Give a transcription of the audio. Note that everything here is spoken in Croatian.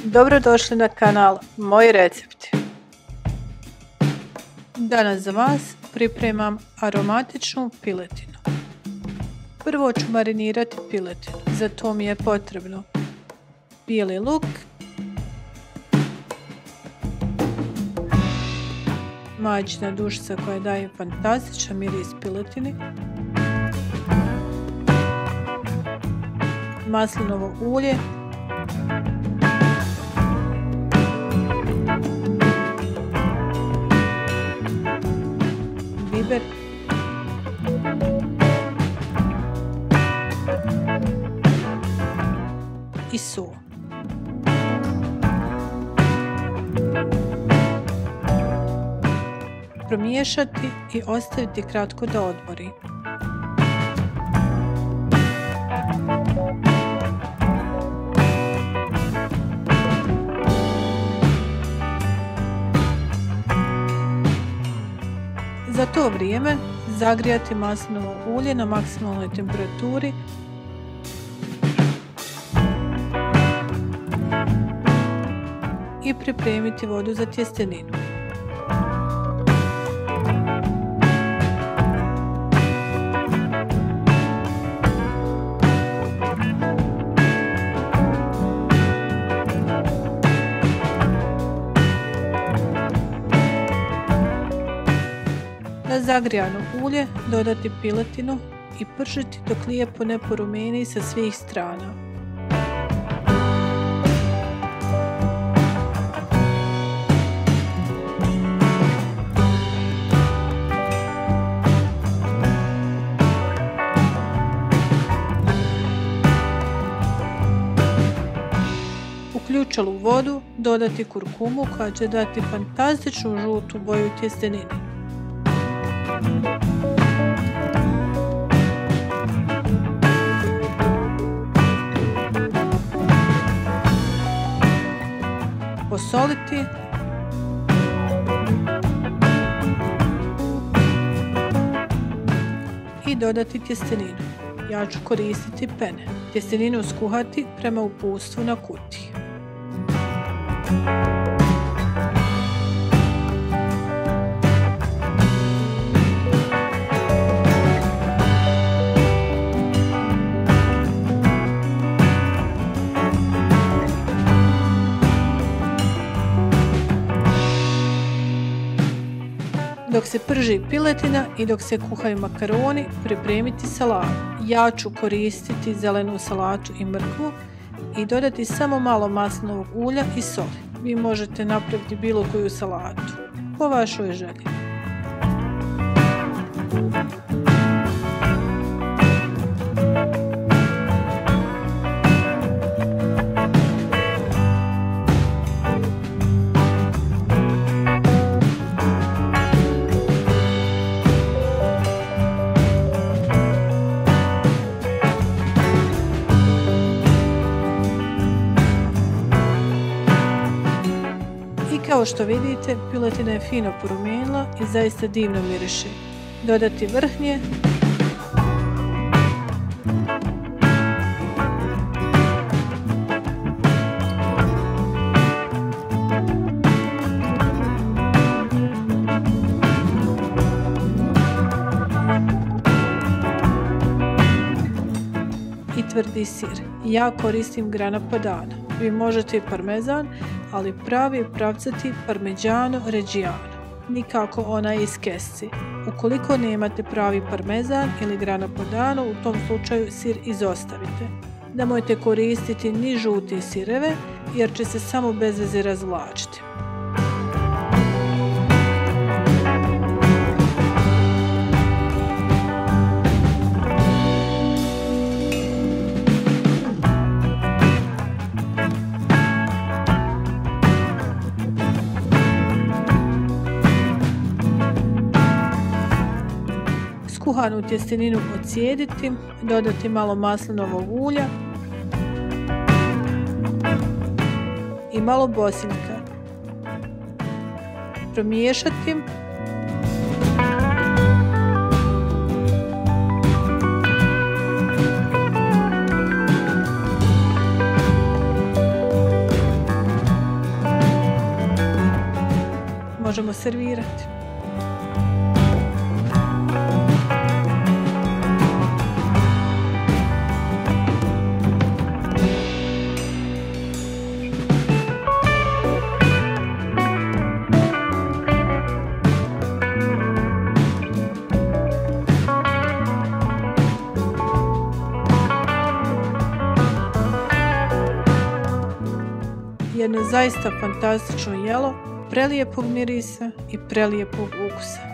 Dobrodošli na kanal Moji recepti. Danas za vas pripremam aromatičnu piletinu. Prvo ću marinirati piletinu, za to mi je potrebno bijeli luk, majčina dušica koja daje fantastičan miris piletini, maslinovo ulje, biber, i sol. Promiješati i ostaviti kratko da odmori. Za to vrijeme zagrijati maslinovo ulje na maksimalnoj temperaturi i pripremiti vodu za tjesteninu. Na zagrijano ulje dodati piletinu i pržiti dok lijepo ne porumeni sa svih strana. U ključalu vodu dodati kurkumu koja će dati fantastičnu žutu boju tjestenini. Posoliti i dodati tjesteninu. Ja ću koristiti pene. Tjesteninu skuhati prema uputstvu na kutiji. Dok se prži piletina i dok se kuhaju makaroni, pripremiti salatu. Ja ću koristiti zelenu salatu i mrkvu i dodati samo malo maslinovog ulja i soli. Vi možete napraviti bilo koju salatu, po vašoj želji. Kao što vidite, piletina je fino porumenila i zaista divno miriši. Dodati vrhnje, i tvrdi sir. Ja koristim grana padano. Vi možete i parmezan, ali pravi pravcati Parmigiano Reggiano, nikako onaj iz kesci. Ukoliko nemate pravi parmezan ili grana padano, u tom slučaju sir izostavite. Nemojte koristiti ni žute sireve jer će se samo bez veze razvlačiti. Kuhanu tjesteninu ocijediti, dodati malo maslinovog ulja i malo bosiljka. Promiješati možemo servirati. Jedno zaista fantastično jelo, prelijepog mirisa i prelijepog ukusa.